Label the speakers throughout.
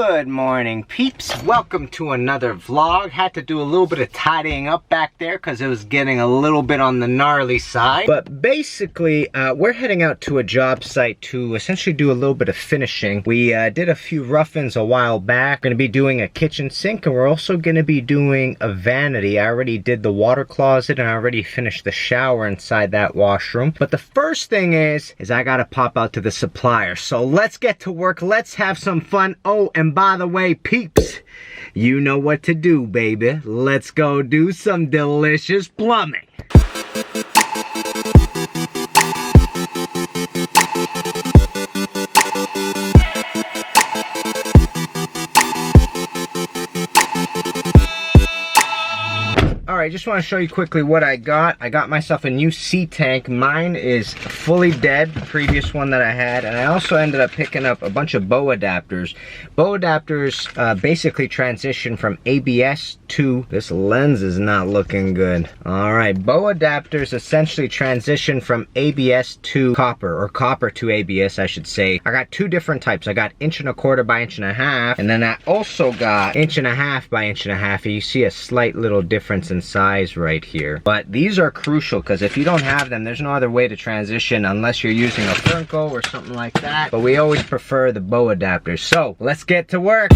Speaker 1: Good morning, peeps. Welcome to another vlog. Had to do a little bit of tidying up back there because it was getting a little bit on the gnarly side. But basically, we're heading out to a job site to essentially do a little bit of finishing. We did a few rough-ins a while back. We're going to be doing a kitchen sink, and we're also going to be doing a vanity. I already did the water closet, and I already finished the shower inside that washroom. But the first thing is I got to pop out to the supplier. So let's get to work. Let's have some fun. Oh, and by the way, peeps, you know what to do, baby. Let's go do some delicious plumbing. Alright, just want to show you quickly what I got. I got myself a new C-tank. Mine is fully dead, the previous one that I had. And I also ended up picking up a bunch of bow adapters. Bow adapters basically transition from ABS to... This lens is not looking good. Alright, bow adapters essentially transition from ABS to copper, or copper to ABS, I should say. I got two different types. I got 1 1/4 by 1.5 inch, and then I also got 1.5 inch by 1.5 inch. And you see a slight little difference in size right here, but these are crucial because if you don't have them, there's no other way to transition unless you're using a Fernco or something like that. But we always prefer the bow adapters. So let's get to work.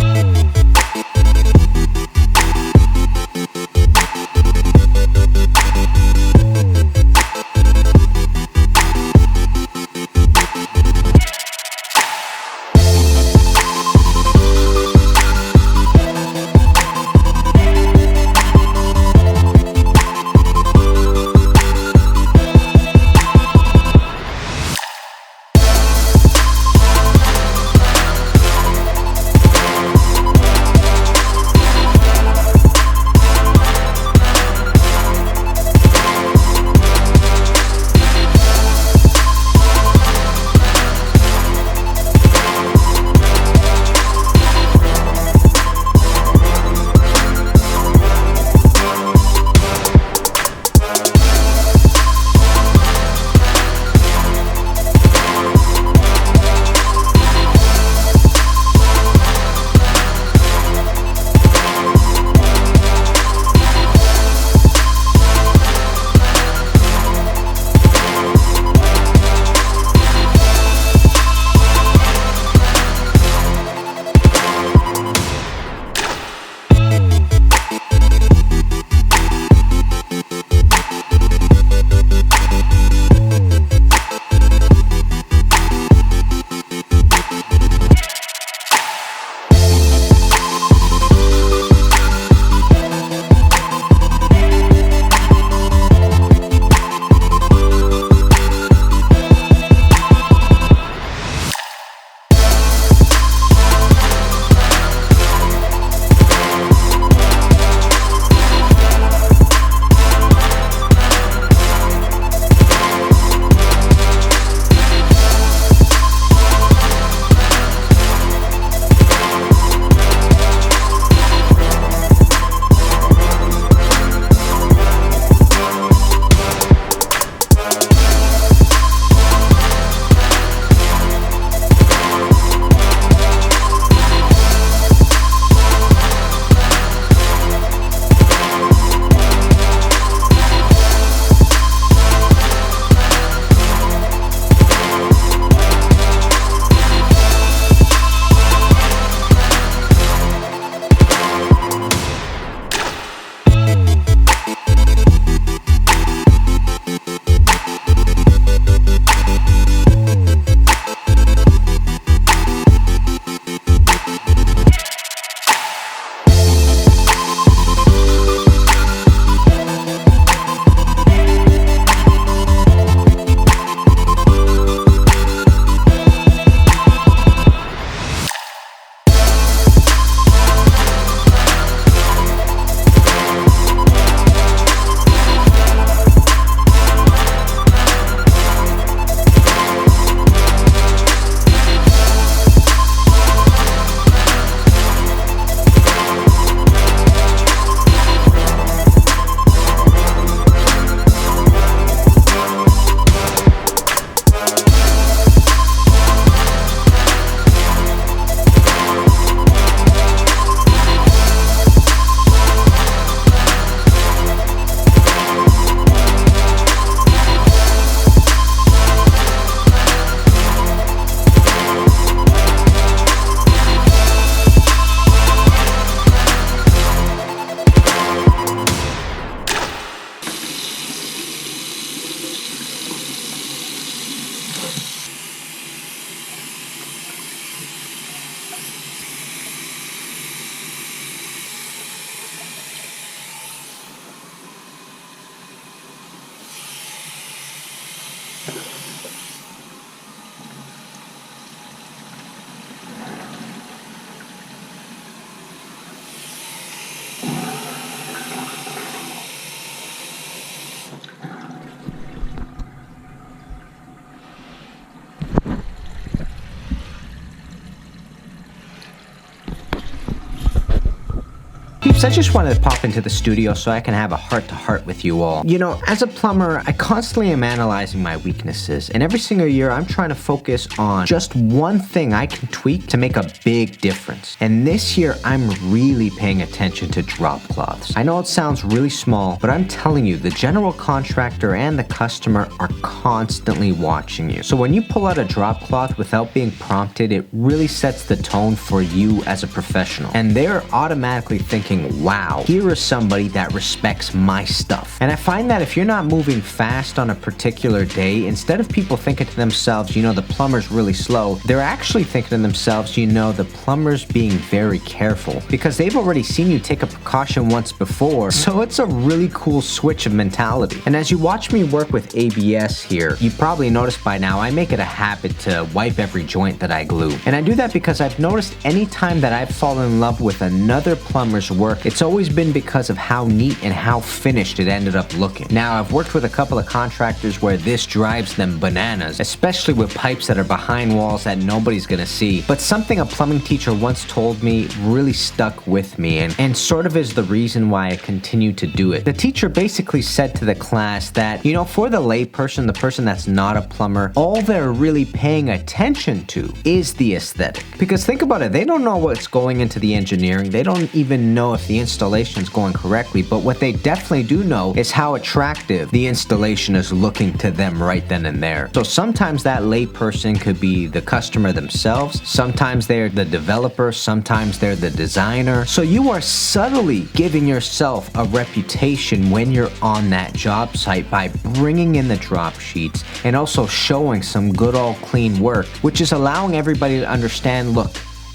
Speaker 1: peeps, I just wanted to pop into the studio so I can have a heart-to-heart with you all. You know, as a plumber, I constantly am analyzing my weaknesses, and every single year I'm trying to focus on just one thing I can tweak to make a big difference. And this year, I'm really paying attention to drop cloths. I know it sounds really small, but I'm telling you, the general contractor and the customer are constantly watching you. So when you pull out a drop cloth without being prompted, it really sets the tone for you as a professional. And they're automatically thinking, wow, here is somebody that respects my stuff. And I find that if you're not moving fast on a particular day, instead of people thinking to themselves, you know, the plumber's really slow, they're actually thinking to themselves, you know, the plumber's being very careful, because they've already seen you take a precaution once before. So it's a really cool switch of mentality. And as you watch me work with ABS here, you probably noticed by now I make it a habit to wipe every joint that I glue. And I do that because I've noticed anytime that I've fallen in love with another plumber's work, it's always been because of how neat and how finished it ended up looking. Now, I've worked with a couple of contractors where this drives them bananas, especially with pipes that are behind walls that nobody's gonna see. But something a plumbing teacher once told me really stuck with me and sort of is the reason why I continue to do it. The teacher basically said to the class that, you know, for the layperson, the person that's not a plumber, all they're really paying attention to is the aesthetic. Because think about it, they don't know what's going into the engineering, they don't even know if the installation is going correctly, but what they definitely do know is how attractive the installation is looking to them right then and there. So sometimes that layperson could be the customer themselves, sometimes they're the developer, sometimes they're the designer. So you are subtly giving yourself a reputation when you're on that job site by bringing in the drop sheets and also showing some good old clean work, which is allowing everybody to understand, look,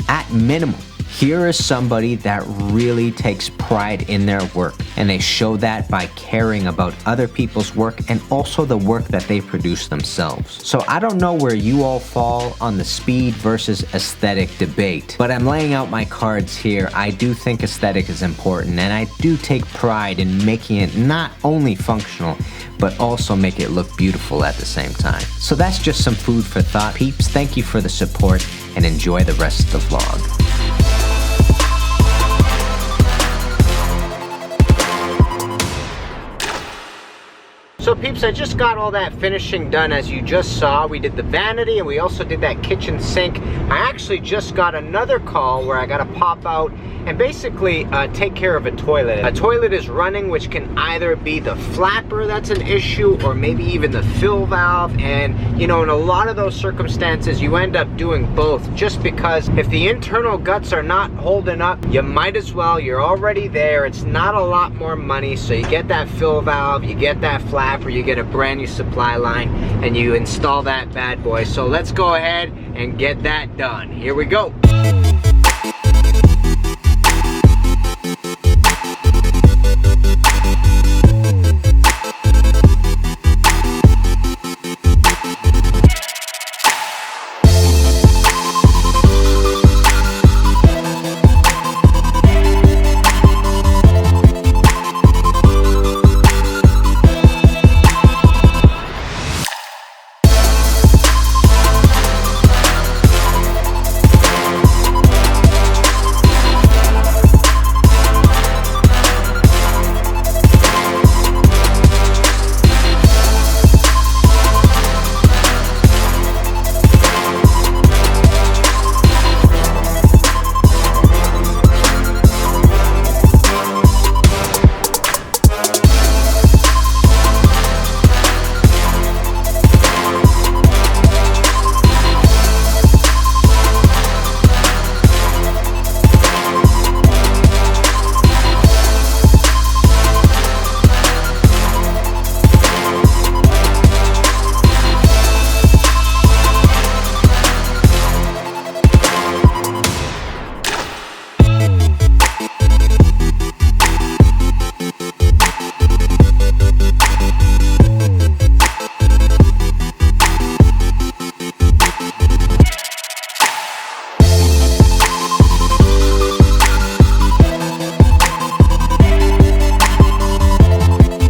Speaker 1: at minimum, here is somebody that really takes pride in their work, and they show that by caring about other people's work and also the work that they produce themselves. So I don't know where you all fall on the speed versus aesthetic debate, but I'm laying out my cards here. I do think aesthetic is important, and I do take pride in making it not only functional, but also make it look beautiful at the same time. So that's just some food for thought, peeps. Thank you for the support, and enjoy the rest of the vlog. So peeps, I just got all that finishing done. As you just saw, we did the vanity and we also did that kitchen sink. I actually just got another call where I gotta pop out and basically take care of a toilet. A toilet is running, which can either be the flapper that's an issue or maybe even the fill valve. And you know, in a lot of those circumstances, you end up doing both, just because if the internal guts are not holding up, you might as well, you're already there. It's not a lot more money. So you get that fill valve, you get that flapper, you get a brand new supply line, and you install that bad boy. So let's go ahead and get that done. Here we go.